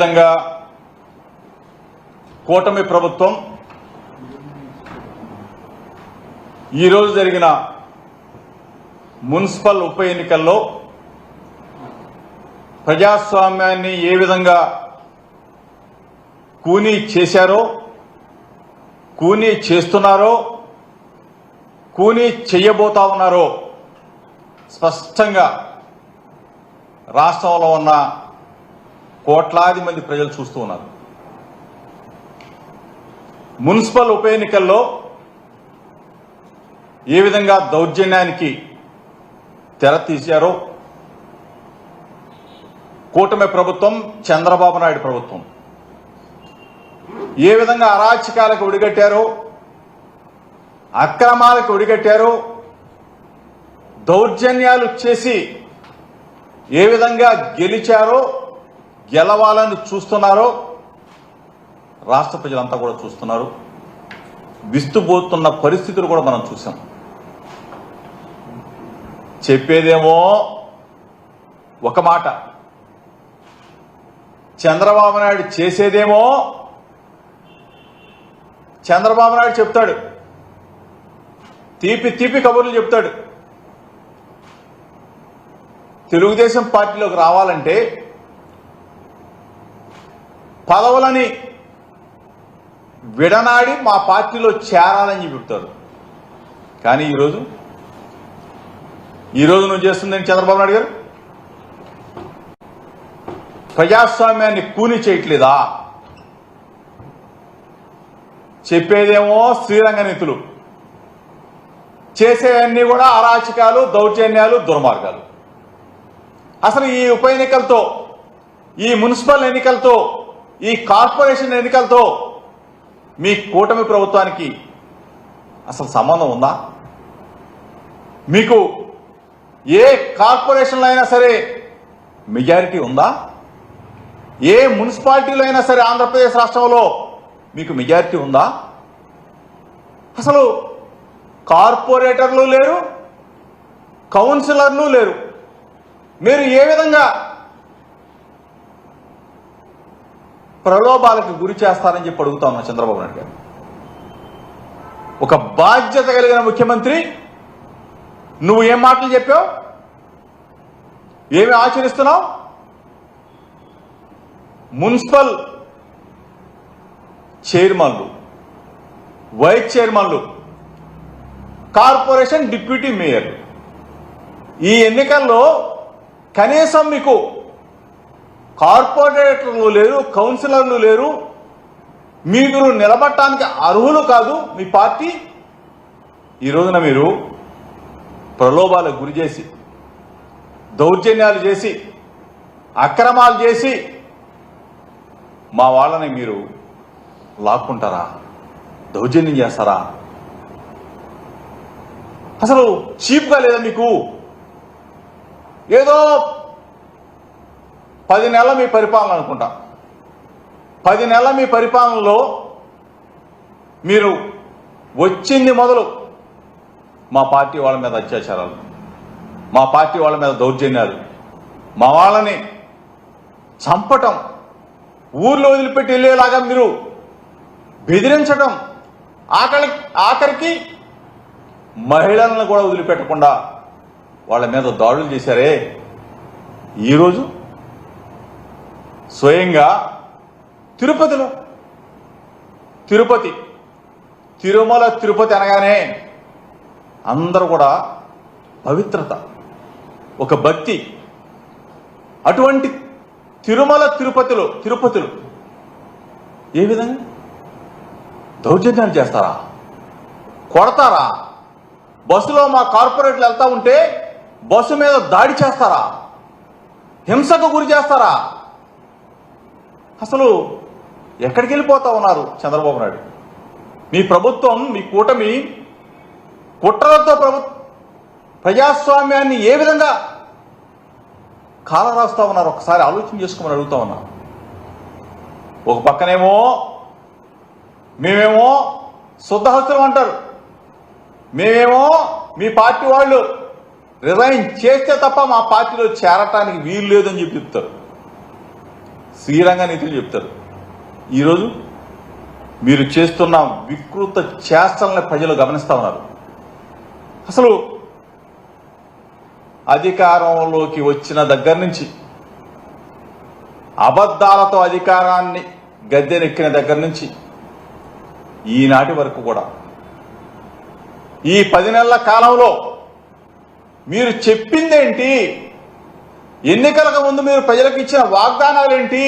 విధంగా కూటమి ప్రభుత్వం ఈరోజు జరిగిన మున్సిపల్ ఉప ఎన్నికల్లో ప్రజాస్వామ్యాన్ని ఏ విధంగా కూనీ చేశారో, కూనీ చేస్తున్నారో, కూనీ చేయబోతా ఉన్నారో స్పష్టంగా రాష్ట్రంలో ఉన్న కోట్లాది మంది ప్రజలు చూస్తూ ఉన్నారు. మున్సిపల్ ఉప ఎన్నికల్లో ఏ విధంగా దౌర్జన్యానికి తెర తీశారో కూటమి ప్రభుత్వం, చంద్రబాబు నాయుడు ప్రభుత్వం ఏ విధంగా అరాచకాలకు ఒడిగట్టారో, అక్రమాలకు ఒడిగట్టారో, దౌర్జన్యాలు చేసి ఏ విధంగా గెలిచారో, గెలవాలని చూస్తున్నారో రాష్ట్ర ప్రజలంతా కూడా చూస్తున్నారు. విస్తుపోతున్న పరిస్థితులు కూడా మనం చూసాం. చెప్పేదేమో ఒక మాట, చంద్రబాబు నాయుడు చేసేదేమో చంద్రబాబు నాయుడు చెప్తాడు, తీపి తీపి కబుర్లు చెప్తాడు. తెలుగుదేశం పార్టీలోకి రావాలంటే పదవులని విడనాడి మా పార్టీలో చేరాలని చెబుతారు. కానీ ఈరోజు నువ్వు చేస్తుందని చంద్రబాబు నాయుడు గారు ప్రజాస్వామ్యాన్ని కూని చేయట్లేదా? చెప్పేదేమో శ్రీరంగ నీతులు, చేసేవన్నీ కూడా అరాచకాలు, దౌర్జన్యాలు, దుర్మార్గాలు. అసలు ఈ ఉప ఎన్నికలతో, ఈ మున్సిపల్ ఎన్నికలతో, ఈ కార్పొరేషన్ ఎన్నికలతో మీ కూటమి ప్రభుత్వానికి అసలు సంబంధం ఉందా? మీకు ఏ కార్పొరేషన్లో అయినా సరే మెజారిటీ ఉందా? ఏ మున్సిపాలిటీలో అయినా సరే ఆంధ్రప్రదేశ్ రాష్ట్రంలో మీకు మెజారిటీ ఉందా? అసలు కార్పొరేటర్లు లేరు, కౌన్సిలర్లు లేరు. మీరు ఏ విధంగా ప్రలోభాలకు గురి చేస్తారని చెప్పి అడుగుతా ఉన్నా చంద్రబాబు నాయుడు గారు. ఒక బాధ్యత కలిగిన ముఖ్యమంత్రి, నువ్వు ఏం మాటలు చెప్పావు, ఏమి ఆచరిస్తున్నావు? మున్సిపల్ చైర్మన్లు, వైస్ చైర్మన్లు, కార్పొరేషన్ డిప్యూటీ మేయర్, ఈ ఎన్నికల్లో కనీసం మీకు కార్పొరేటర్లు లేరు, కౌన్సిలర్లు లేరు, మీరు నిలబడటానికి అర్హులు కాదు మీ పార్టీ. ఈ రోజున మీరు ప్రలోభాలకు గురి చేసి, దౌర్జన్యాలు చేసి, అక్రమాలు చేసి మా వాళ్ళని మీరు లాక్కుంటారా? దౌర్జన్యం చేస్తారా? అసలు చీప్గా లేదా మీకు? ఏదో 10 నెలల మీ పరిపాలన అనుకుంటా, 10 నెలల మీ పరిపాలనలో మీరు వచ్చింది మొదలు మా పార్టీ వాళ్ళ మీద అత్యాచారాలు, మా పార్టీ వాళ్ళ మీద దౌర్జన్యాలు, మా వాళ్ళని చంపటం, ఊర్లో వదిలిపెట్టి వెళ్ళేలాగా మీరు బెదిరించడం, ఆఖరికి మహిళలను కూడా వదిలిపెట్టకుండా వాళ్ళ మీద దాడులు చేశారే. ఈరోజు స్వయంగా తిరుమల తిరుపతి అనగానే అందరూ కూడా పవిత్రత, ఒక భక్తి. అటువంటి తిరుపతిలో ఏ విధంగా దౌర్జన్యాలు చేస్తారా? కొడతారా? బస్సులో మా కార్పొరేట్లు వెళ్తా ఉంటే బస్సు మీద దాడి చేస్తారా? హింసకు గురి చేస్తారా? అసలు ఎక్కడికి వెళ్ళిపోతా ఉన్నారు చంద్రబాబు నాయుడు? మీ ప్రభుత్వం, మీ కూటమి కుట్రలతో ప్రజాస్వామ్యాన్ని ఏ విధంగా కాలరాస్తా ఉన్నారు ఒకసారి ఆలోచన చేసుకోమని అడుగుతా ఉన్నా. ఒక పక్కనేమో మేమేమో శుద్ధహస్తులం అంటారు, మేమేమో మీ పార్టీ వాళ్ళు రిజైన్ చేస్తే తప్ప మా పార్టీలో చేరటానికి వీలు లేదని చెప్తారు. శ్రీరంగ నీతులు చెప్తారు. ఈరోజు మీరు చేస్తున్న వికృత చేష్టల్ని ప్రజలు గమనిస్తా ఉన్నారు. అసలు అధికారంలోకి వచ్చిన దగ్గర నుంచి అబద్ధాలతో అధికారాన్ని గద్దెనెక్కిన దగ్గర నుంచి ఈనాటి వరకు కూడా ఈ 10 నెలల కాలంలో మీరు చెప్పిందేంటి? ఎన్నికలకు ముందు మీరు ప్రజలకు ఇచ్చిన వాగ్దానాలేంటి?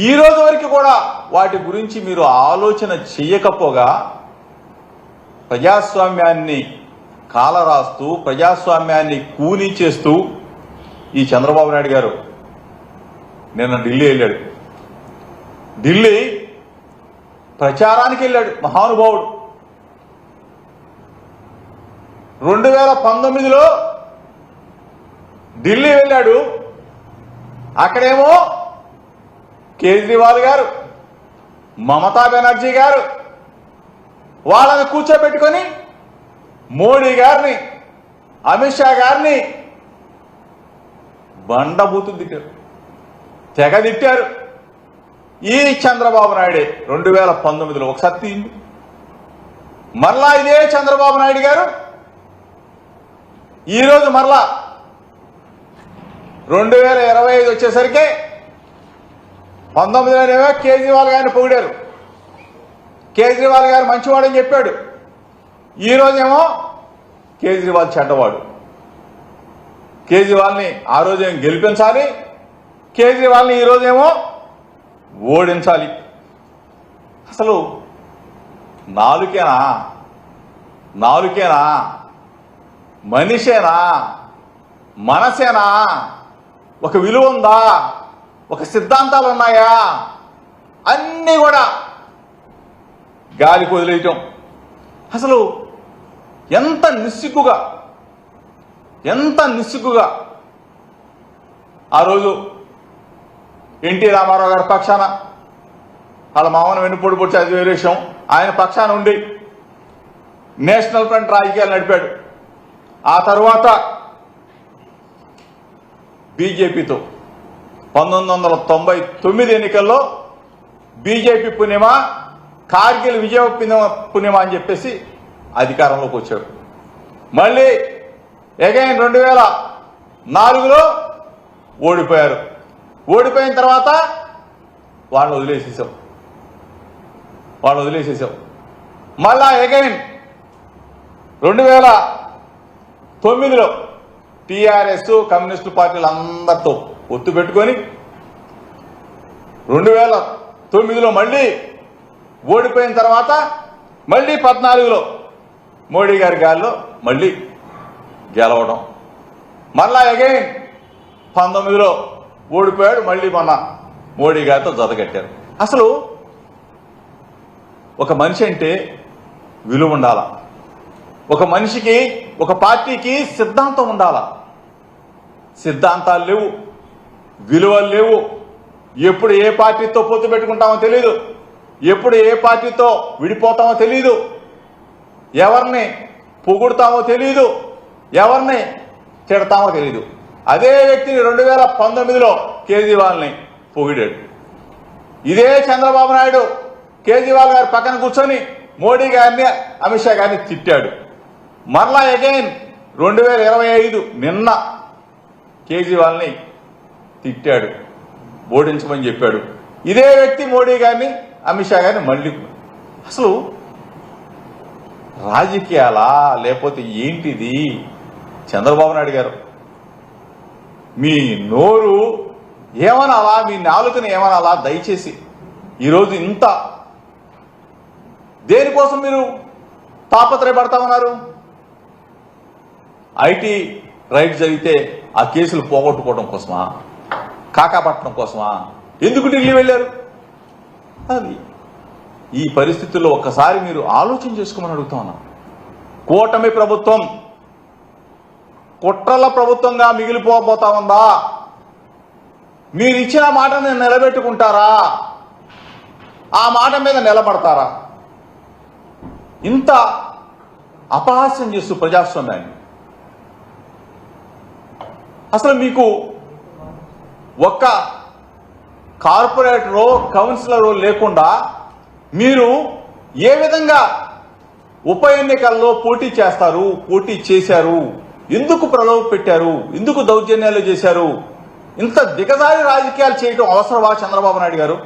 ఈ రోజు వరకు కూడా వాటి గురించి మీరు ఆలోచన చేయకపోగా ప్రజాస్వామ్యాన్ని కాలరాస్తూ ప్రజాస్వామ్యాన్ని కూనీ చేస్తూ ఈ చంద్రబాబు నాయుడు గారు నిన్న ఢిల్లీ వెళ్ళాడు. ఢిల్లీ ప్రచారానికి వెళ్ళాడు మహానుభావుడు. 2019లో ఢిల్లీ వెళ్ళాడు. అక్కడేమో కేజ్రీవాల్ గారు, మమతా బెనర్జీ గారు వాళ్ళని కూర్చోబెట్టుకొని మోడీ గారిని, అమిత్ షా గారిని బండబూతులు తిట్టారు, తెగ తిట్టారు. ఈ చంద్రబాబు నాయుడే 2019లో ఒకసారి తీయండి. మరలా ఇదే చంద్రబాబు నాయుడు గారు ఈరోజు మరలా 2025 వచ్చేసరికి 19లోనేమో కేజ్రీవాల్ గారిని పొగిడారు. కేజ్రీవాల్ గారు మంచివాడని చెప్పాడు. ఈరోజేమో కేజ్రీవాల్ చెడ్డవాడు. కేజ్రీవాల్ని ఆ రోజేమో గెలిపించాలి, కేజ్రీవాల్ని ఈరోజేమో ఓడించాలి. అసలు నాలుకేనా మనిషేనా, మనసేనా? ఒక విలువ ఉందా? ఒక సిద్ధాంతాలు ఉన్నాయా? అన్నీ కూడా గాలికి వదిలేయటం. అసలు ఎంత నిస్సిగ్గుగా ఆ రోజు ఎన్టీ రామారావు గారి పక్షాన, వాళ్ళ మామను వెన్నుపోటు పొడిచి అది వేరే విషయం, ఆయన పక్షాన ఉండి నేషనల్ ఫ్రంట్ రాజకీయాలు నడిపాడు. ఆ తర్వాత బీజేపీతో 1999 ఎన్నికల్లో బీజేపీ పుణ్యమా, కార్గిల్ విజయ పుణ్యమా అని చెప్పేసి అధికారంలోకి వచ్చాడు. మళ్ళీ అగైన్ 2004లో ఓడిపోయారు. ఓడిపోయిన తర్వాత వాళ్ళని వదిలేసేసాం. మళ్ళా అగైన్ 2009లో టీఆర్ఎస్ కమ్యూనిస్టు పార్టీలు అందరితో ఒత్తు పెట్టుకొని 2009లో మళ్ళీ ఓడిపోయిన తర్వాత మళ్ళీ 14లో మోడీ గారి గాల్లో మళ్ళీ గెలవడం. మళ్ళా అగైన్ 19లో ఓడిపోయాడు. మళ్ళీ మొన్న మోడీ గారితో జతగట్టారు. అసలు ఒక మనిషి అంటే విలువ ఉండాలా? ఒక మనిషికి, ఒక పార్టీకి సిద్ధాంతం ఉండాలా? సిద్ధాంతాలు లేవు, విలువలు లేవు. ఎప్పుడు ఏ పార్టీతో పొత్తు పెట్టుకుంటామో తెలీదు, ఎప్పుడు ఏ పార్టీతో విడిపోతామో తెలీదు, ఎవరిని పొగుడుతామో తెలీదు, ఎవరిని తిడతామో తెలీదు. అదే వ్యక్తిని 2019లో కేజ్రీవాల్ని పొగిడాడు. ఇదే చంద్రబాబు నాయుడు కేజ్రీవాల్ గారి పక్కన కూర్చొని మోడీ గారిని, అమిత్ షా గారిని తిట్టాడు. మరలా అగైన్ 2025 నిన్న కేజ్రీవాల్ని తిట్టాడు, ఓడించమని చెప్పాడు. ఇదే వ్యక్తి మోడీ గారిని, అమిత్ షా గారిని మళ్ళీ. అసలు రాజకీయాలా లేకపోతే ఏంటిది? చంద్రబాబు నాయుడు గారు మీ నోరు ఏమనాలా, మీ నాలుకని ఏమనాలా? దయచేసి ఈరోజు ఇంత దేనికోసం మీరు తాపత్రయపడతా ఉన్నారు? ఐటీ రైట్ జరిగితే ఆ కేసులు పోగొట్టుకోవడం కోసమా, కాకాపట్టడం కోసమా? ఎందుకు ఢిల్లీ వెళ్ళారు? అది ఈ పరిస్థితుల్లో ఒక్కసారి మీరు ఆలోచన చేసుకోమని అడుగుతా ఉన్నా. కూటమి ప్రభుత్వం కుట్రల ప్రభుత్వంగా మిగిలిపోబోతా ఉందా? మీరు ఇచ్చిన మాటని నిలబెట్టుకుంటారా? ఆ మాట మీద నిలబడతారా? ఇంత అపహాస్యం చేస్తూ ప్రజాస్వామ్యాన్ని, అసలు మీకు ఒక్క కార్పొరేటరో కౌన్సిలరో లేకుండా మీరు ఏ విధంగా ఉప ఎన్నికల్లో పోటీ చేస్తారు, పోటీ చేశారు, ఎందుకు ప్రలోభ పెట్టారు, ఎందుకు దౌర్జన్యాలు చేశారు? ఇంత దిగజారి రాజకీయాలు చేయడం అవసరమా చంద్రబాబు నాయుడు గారు?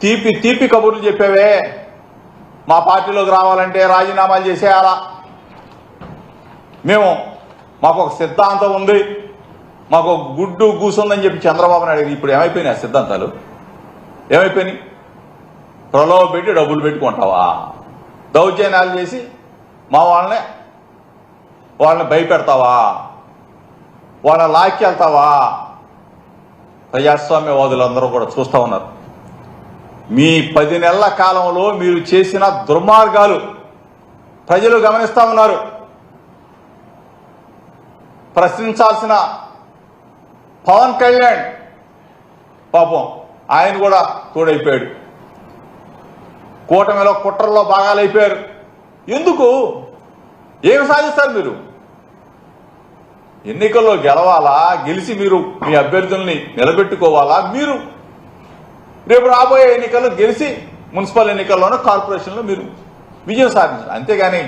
తీపి తీపి కబుర్లు చెప్పావే, మా పార్టీలోకి రావాలంటే రాజీనామాలు చేసేయాలా, మాకు ఒక సిద్ధాంతం ఉంది, మాకు ఒక గుడ్డు కూసుందని చెప్పి చంద్రబాబు నాయుడు గారు ఇప్పుడు ఏమైపోయినాయి ఆ సిద్ధాంతాలు? ఏమైపోయినాయి? ప్రలోభ పెట్టి డబ్బులు పెట్టుకుంటావా? దౌర్జన్యాలు చేసి మా వాళ్ళని భయపెడతావా? వాళ్ళని లాక్కెళ్తావా? ప్రజాస్వామ్యవాదులందరూ కూడా చూస్తా ఉన్నారు. మీ 10 నెలల కాలంలో మీరు చేసిన దుర్మార్గాలు ప్రజలు గమనిస్తా ఉన్నారు. ప్రశ్నించాల్సిన పవన్ కళ్యాణ్ పాపం ఆయన కూడా తోడైపోయాడు. కూటమిలో కుట్రల్లో భాగాలైపోయారు. ఎందుకు? ఏమి సాధిస్తారు మీరు? ఎన్నికల్లో గెలవాలా, గెలిచి మీరు మీ అభ్యర్థుల్ని నిలబెట్టుకోవాలా? మీరు రేపు రాబోయే ఎన్నికల్లో గెలిచి మున్సిపల్ ఎన్నికల్లోనూ కార్పొరేషన్లో మీరు విజయం సాధించాలి. అంతేగాని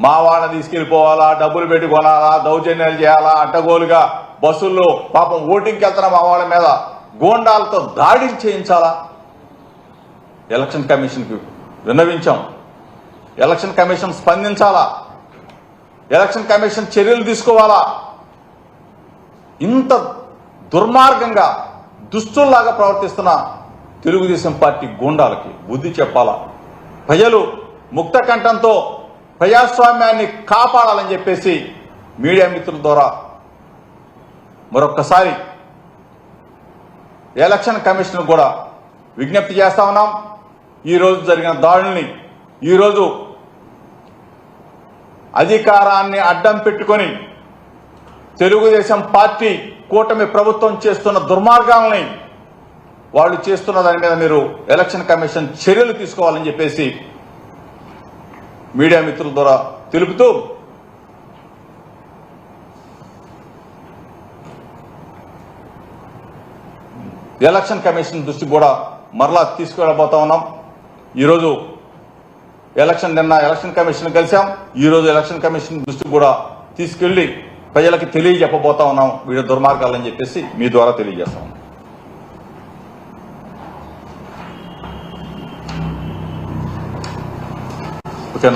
మా వాళ్ళని తీసుకెళ్లిపోవాలా, డబ్బులు పెట్టి కొనాలా, దౌర్జన్యాలు చేయాలా, అడ్డగోలుగా బస్సుల్లో పాపం ఓటింగ్కి వెళ్తున్న మా వాళ్ళ మీద గోండాలతో దాడి చేయించాలా? ఎలక్షన్ కమిషన్కి విన్నవించాం. ఎలక్షన్ కమిషన్ స్పందించాలా? ఎలక్షన్ కమిషన్ చర్యలు తీసుకోవాలా? ఇంత దుర్మార్గంగా దుస్తుల్లాగా ప్రవర్తిస్తున్న తెలుగుదేశం పార్టీ గూండాలకి బుద్ధి చెప్పాలా? ప్రజలు ముక్త కంఠంతో ప్రజాస్వామ్యాన్ని కాపాడాలని చెప్పేసి మీడియా మిత్రుల ద్వారా మరొక్కసారి ఎలక్షన్ కమిషన్ కూడా విజ్ఞప్తి చేస్తా ఉన్నాం. ఈరోజు జరిగిన దాడుల్ని, ఈరోజు అధికారాన్ని అడ్డం పెట్టుకొని తెలుగుదేశం పార్టీ కూటమి ప్రభుత్వం చేస్తున్న దుర్మార్గాలని వాళ్ళు చేస్తున్న దాని మీద మీరు ఎలక్షన్ కమిషన్ చర్యలు తీసుకోవాలని చెప్పేసి మీడియా మిత్రుల ద్వారా తెలుపుతూ ఎలక్షన్ కమిషన్ దృష్టికి కూడా మరలా తీసుకువెళ్ళబోతా ఉన్నాం. ఈరోజు నిన్న ఎలక్షన్ కమిషన్ కలిసాం. ఈరోజు ఎలక్షన్ కమిషన్ దృష్టికి కూడా తీసుకెళ్లి ప్రజలకి తెలియజెప్పబోతా ఉన్నాం వీడి దుర్మార్గాలని చెప్పేసి మీ ద్వారా తెలియజేస్తాం. ఓకే.